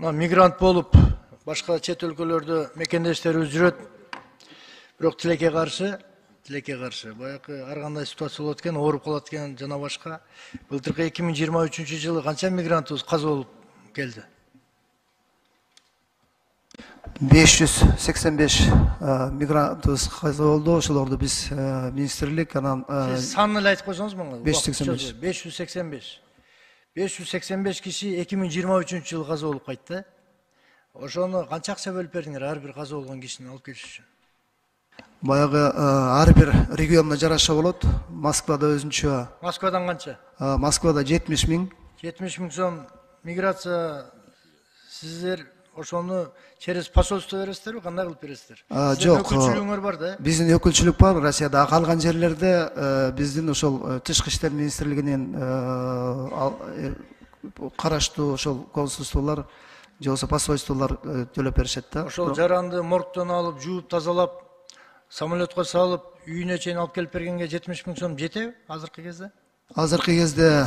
Мигрант болуп, башка чет өлкөлөрдө мекендештерибиз жүрөт. Бирок тилекке каршы, баягы ар кандай ситуация болот экен, ооруп калат экен жана башка. Былтыркы 2023-жылы канча мигрантыбыз каза болуп келди? 585 мигрантыбыз каза болду. Ошолорду биз министрлик анан санын эле айтып койсоңуз мага. 585. 585. 585 киши 2023-жылы каза болуп кайтты. Ошону канча акча бөлүп бердиңер ар бир каза болгон кишини алып келиш үчүн? Баягы ар бир регионуна жараша болот. Москвада өзүнчө. Москвадан канча? Москвада 70 000. 70 000 сом миграция. Сиздер ошону через посольство бересиздерби, кандай кылып бересиздер? Жок. Өкүлчүлүгүңөр бар да? Биздин өкүлчүлүк бар Россияда. Калган жерлерде биздин ошол Тышкы иштер министрлигинин караштуу ошол консулстволор же болбосо посольстволор төлөп беришет да. Ошол жаранды моргтон алып, жууп, тазалап, самолетко салып, үйүнө чейин алып келип бергенге 70 000 сом жетеби азыркы кезде? Азыркы кезде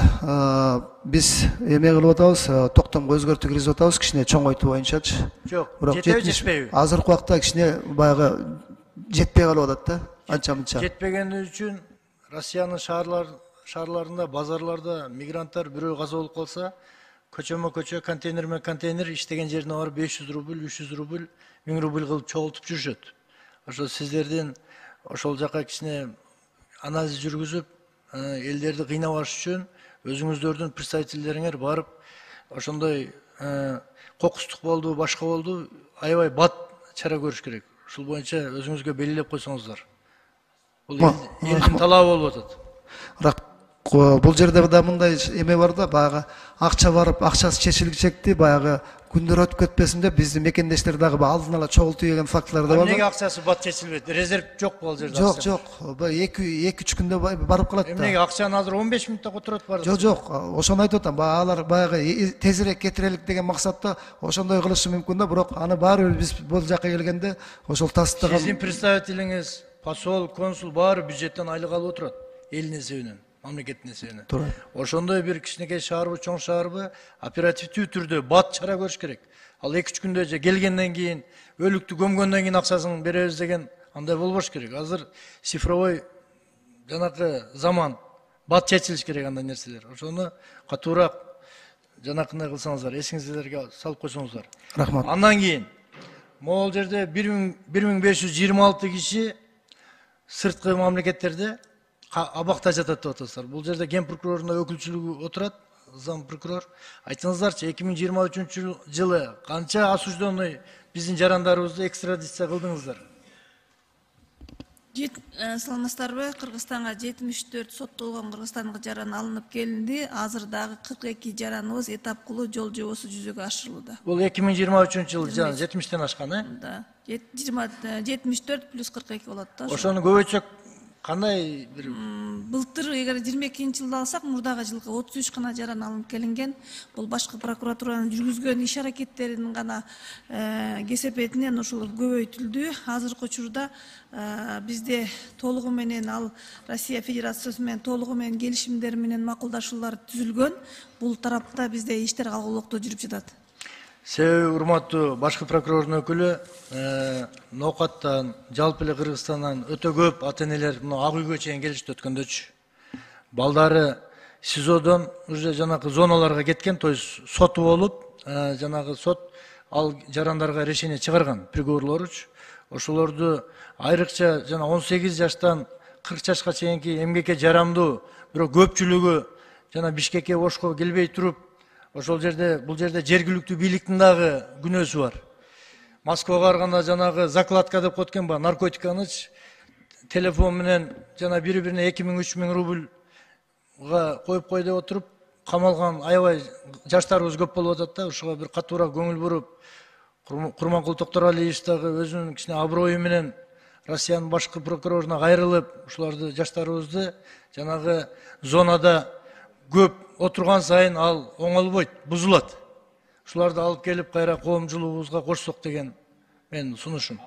биз эме кылып атабыз, токтомго өзгөртүү киргизип атабыз, кичине чоңойтуу боюнчачы. Жок, жетеби жетпейби? Азыркы убакта кичине баягы жетпей калып атат да, анча-мынча. Жетпегени үчүн Россиянын шаарларында, базарларда мигранттар бирөө каза болуп калса, көчөмө-көчө, контейнер иштеген жерине барып 500 рубль, 300 рубль, 1000 рубль кылып чогултуп жүрүшөт. Ошо сиздердин ошол жака кичине анализ жүргүзүп, элдерди кыйнабаш үчүн өзүңүздөрдүн представительдериңер барып, ошондой кокустук болду, башка болду, аябай бат чара көрүш керек. Ушул боюнча өзүңүзгө белгилеп койсоңуздар. Бул элдин талабы болуп атат. Бул жерде да мындай эме бар да, баягы акча барып, акчасы чечилчекти, баягы күндөр өтүп кетпесин деп биздин мекендештер дагы алдын ала чогултуу деген фактылар да бар. Эмнеге акчасы бат чечилбейт? Резерв жокпу ал жерде? Жок. 2-3 күндө барып калат да. Эмнеге акчаны азыр 15 мүнөттө отурат бар? Жок. Ошону айтып атам. Алар баягы тезирээк кетирелик деген максатта ошондой кылышы мүмкүн да, бирок аны баары биз бул жака келгенде ошол тастыган. Сиздин представителиңиз, посол, консул баары бюджеттен айлык алып отурат, элдин эсебинен. Мамлекеттин эсебинен. Ошондой бир кичинекей шаарбы, чоң шаарбы оперативдүү түрдө бат чара көрүш керек. Ал 2-3 күндө же келгенден кийин, өлүктү көмгөндөн кийин акчасын беребиз деген андай болбош керек. Азыр цифровой жанакы заман, бат чечилиш керек андай нерселер. Ошону катуураак жанакындай кылсаңыздар, эсиңиздерге салып койсоңуздар. Рахмат. Андан кийин могул жерде 1526 киши сырткы мамлекеттерде абакта жатат деп атасыздар. Бул жерде ген прокурорунун өкүлчүлүгү отурат, зам прокурор. Айтыңыздарчы, 2023-жылы канча осужденный биздин жарандарыбызды экстрадиция кылдыңыздар? Саламатсыздарбы? Кыргызстанга 74 соттолгон Кыргызстандык жаран алынып келинди. Азыр дагы 42 жараныбыз этапкылуу жол жобосу жүзөгө ашырылууда. Бул 2023-жылы жаран 70тен ашкан, Да. 74 плюс 42 болот да. Ошону көбөйтсөк кандай бир былтыр эгер 22-жылды алсак, мурдагы жылкы 33 гана жаран алынып келинген. Бул башкы прокуратуранын жүргүзгөн иш аракеттеринин гана кесепетинен ошол көбөйтүлдү. Азыркы учурда бизде толугу менен ал Россия Федерациясы менен толугу менен келишимдер менен макулдашуулар түзүлгөн. Бул тарапта бизде иштер алгылоокто жүрүп жатат. Себеби урматтуу башкы прокурордун өкүлү Ноокаттан, жалпы эле Кыргызстандан өтө көп ата-энелер мына Ак үйгө чейин келишти өткөндөчү. Балдары СИЗОдон уже жанакы зоналарга кеткен, то есть соту болуп, жанагы сот ал жарандарга решение чыгарган, приговорлоручу. Ошолорду айрыкча жана 18 жаштан 40 жашка чейинки эмгекке жарамдуу, бирок көпчүлүгү жана Бишкекке Ошко келбей туруп, ошол жерде, бул жерде жергиликтүү бийликтин дагы күнөөсү бар. Москвага барганда жанагы закладка деп коет экен ба, наркотиканыч телефон менен жана бири-бирине 2000-3000 рубльга коюп кой деп отуруп, камалган аябай жаштарыбыз көп болуп атат да. Ушуга бир катуураак көңүл буруп, Курманкул Токторалиев дагы өзүнүн кичине аброю менен Россиянын башкы прокуроруна кайрылып, ушуларды жаштарыбызды жанагы зонада көп отурган сайын ал оңолбойт, бузулат. Ушуларды алып келип кайра коомчулугубузга кошсок деген менин сунушум.